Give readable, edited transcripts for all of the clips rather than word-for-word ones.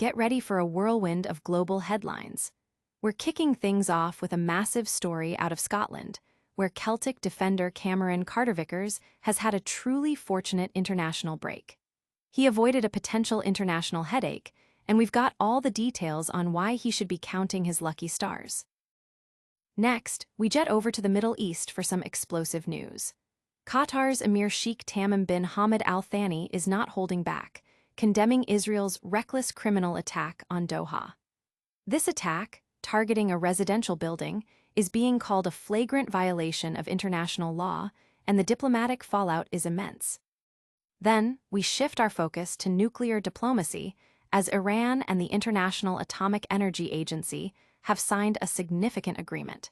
get ready for a whirlwind of global headlines. We're kicking things off with a massive story out of Scotland, where Celtic defender Cameron Carter-Vickers has had a truly fortunate international break. He avoided a potential international headache, and we've got all the details on why he should be counting his lucky stars. Next, we jet over to the Middle East for some explosive news. Qatar's Emir Sheikh Tamim bin Hamad Al Thani is not holding back, condemning Israel's reckless criminal attack on Doha. This attack, targeting a residential building, is being called a flagrant violation of international law, and the diplomatic fallout is immense. Then, we shift our focus to nuclear diplomacy, as Iran and the International Atomic Energy Agency have signed a significant agreement.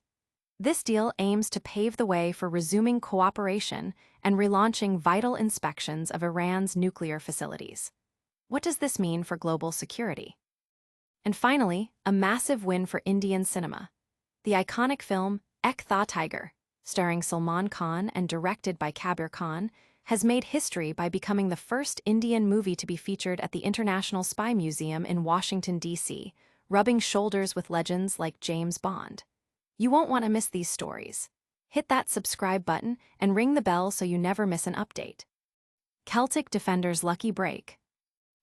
This deal aims to pave the way for resuming cooperation and relaunching vital inspections of Iran's nuclear facilities. What does this mean for global security? And finally, a massive win for Indian cinema. The iconic film Ek Tha Tiger, starring Salman Khan and directed by Kabir Khan, has made history by becoming the first Indian movie to be featured at the International Spy Museum in Washington, D.C., rubbing shoulders with legends like James Bond. You won't want to miss these stories. Hit that subscribe button and ring the bell so you never miss an update. Celtic defenders' lucky break.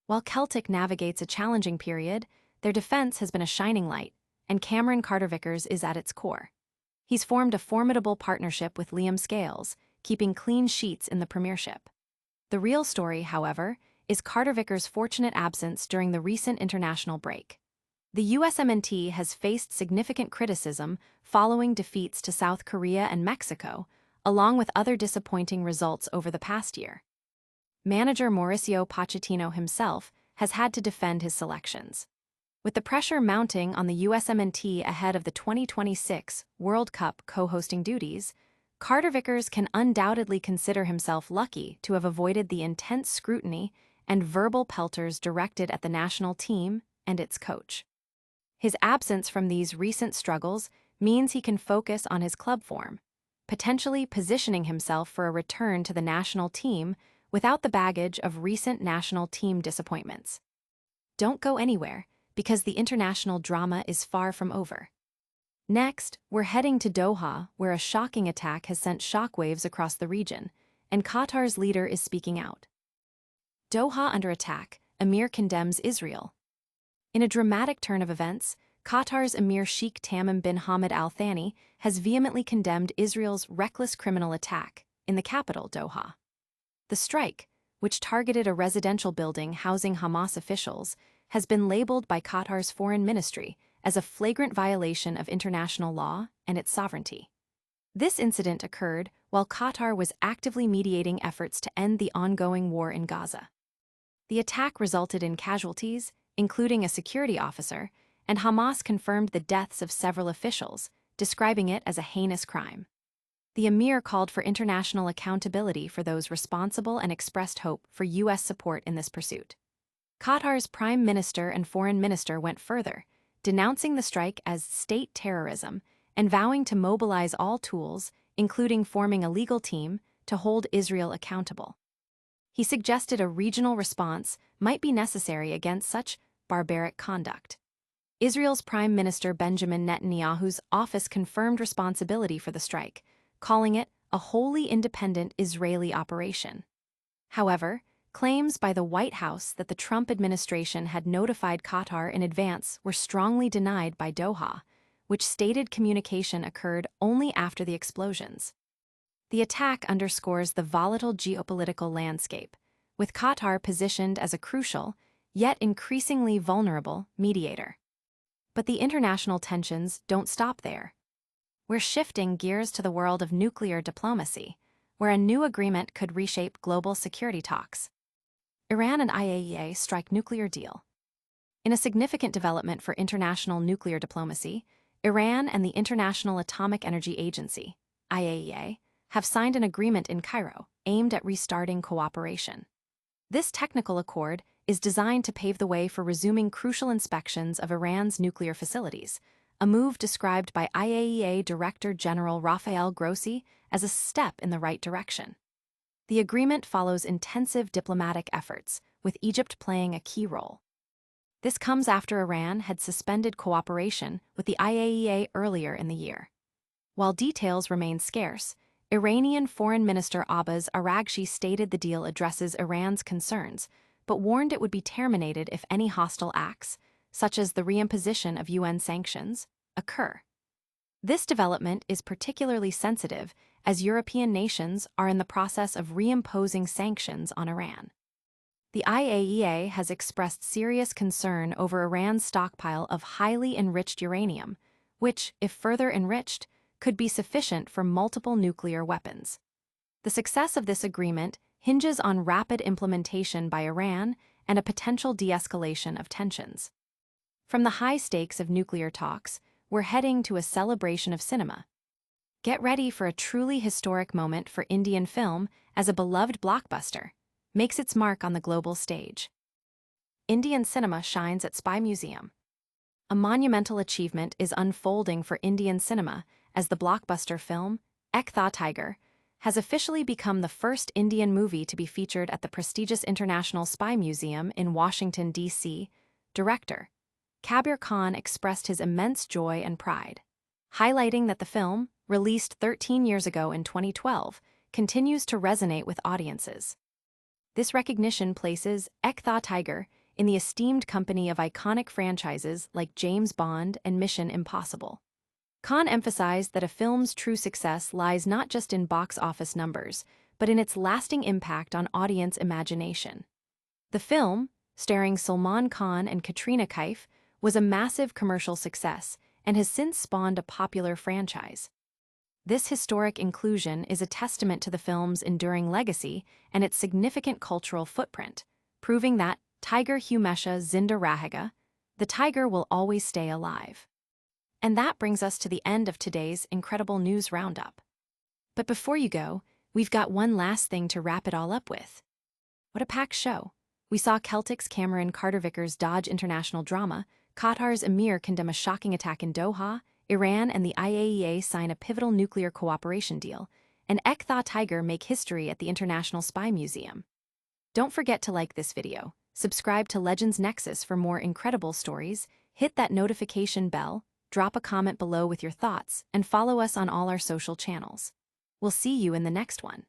While Celtic navigates a challenging period, their defense has been a shining light, and Cameron Carter-Vickers is at its core. He's formed a formidable partnership with Liam Scales, keeping clean sheets in the premiership. The real story, however, is Carter-Vickers' fortunate absence during the recent international break. The USMNT has faced significant criticism following defeats to South Korea and Mexico, along with other disappointing results over the past year. Manager Mauricio Pochettino himself has had to defend his selections. With the pressure mounting on the USMNT ahead of the 2026 World Cup co-hosting duties, Carter-Vickers can undoubtedly consider himself lucky to have avoided the intense scrutiny and verbal pelters directed at the national team and its coach. His absence from these recent struggles means he can focus on his club form, potentially positioning himself for a return to the national team without the baggage of recent national team disappointments. Don't go anywhere, because the international drama is far from over. Next, we're heading to Doha, where a shocking attack has sent shockwaves across the region, and Qatar's leader is speaking out. Doha under attack, Emir condemns Israel. In a dramatic turn of events, Qatar's Emir Sheikh Tamim bin Hamad Al Thani has vehemently condemned Israel's reckless criminal attack in the capital, Doha. The strike, which targeted a residential building housing Hamas officials, has been labeled by Qatar's foreign ministry as a flagrant violation of international law and its sovereignty. This incident occurred while Qatar was actively mediating efforts to end the ongoing war in Gaza. The attack resulted in casualties, including a security officer, and Hamas confirmed the deaths of several officials, describing it as a heinous crime. The Emir called for international accountability for those responsible and expressed hope for U.S. support in this pursuit. Qatar's prime minister and foreign minister went further, denouncing the strike as state terrorism and vowing to mobilize all tools, including forming a legal team, to hold Israel accountable. He suggested a regional response might be necessary against such barbaric conduct. Israel's Prime Minister Benjamin Netanyahu's office confirmed responsibility for the strike, calling it a wholly independent Israeli operation. However, claims by the White House that the Trump administration had notified Qatar in advance were strongly denied by Doha, which stated communication occurred only after the explosions. The attack underscores the volatile geopolitical landscape, with Qatar positioned as a crucial, yet increasingly vulnerable, mediator. But the international tensions don't stop there. We're shifting gears to the world of nuclear diplomacy, where a new agreement could reshape global security talks. Iran and IAEA strike nuclear deal. In a significant development for international nuclear diplomacy, Iran and the International Atomic Energy Agency, IAEA, have signed an agreement in Cairo aimed at restarting cooperation. This technical accord is designed to pave the way for resuming crucial inspections of Iran's nuclear facilities, a move described by IAEA Director General Rafael Grossi as a step in the right direction. The agreement follows intensive diplomatic efforts, with Egypt playing a key role. This comes after Iran had suspended cooperation with the IAEA earlier in the year. While details remain scarce, Iranian Foreign Minister Abbas Araghchi stated the deal addresses Iran's concerns, but warned it would be terminated if any hostile acts, such as the reimposition of UN sanctions, occur. This development is particularly sensitive as European nations are in the process of reimposing sanctions on Iran. The IAEA has expressed serious concern over Iran's stockpile of highly enriched uranium, which, if further enriched, could be sufficient for multiple nuclear weapons. The success of this agreement hinges on rapid implementation by Iran and a potential de-escalation of tensions. From the high stakes of nuclear talks, we're heading to a celebration of cinema. Get ready for a truly historic moment for Indian film as a beloved blockbuster makes its mark on the global stage. Indian cinema shines at Spy Museum. A monumental achievement is unfolding for Indian cinema as the blockbuster film, Ek Tha Tiger, has officially become the first Indian movie to be featured at the prestigious International Spy Museum in Washington, D.C. Director Kabir Khan expressed his immense joy and pride, highlighting that the film, released 13 years ago in 2012, continues to resonate with audiences. This recognition places Ek Tha Tiger in the esteemed company of iconic franchises like James Bond and Mission Impossible. Khan emphasized that a film's true success lies not just in box office numbers, but in its lasting impact on audience imagination. The film, starring Salman Khan and Katrina Kaif, was a massive commercial success and has since spawned a popular franchise. This historic inclusion is a testament to the film's enduring legacy and its significant cultural footprint, proving that Tiger Humesha Zinda Rahega, the tiger will always stay alive. And that brings us to the end of today's incredible news roundup. But before you go, we've got one last thing to wrap it all up with. What a packed show. We saw Celtic's Cameron Carter-Vickers dodge international drama, Qatar's Emir condemn a shocking attack in Doha, Iran and the IAEA sign a pivotal nuclear cooperation deal, and Ek Tha Tiger make history at the International Spy Museum. Don't forget to like this video, subscribe to Legends Nexus for more incredible stories, hit that notification bell, drop a comment below with your thoughts, and follow us on all our social channels. We'll see you in the next one.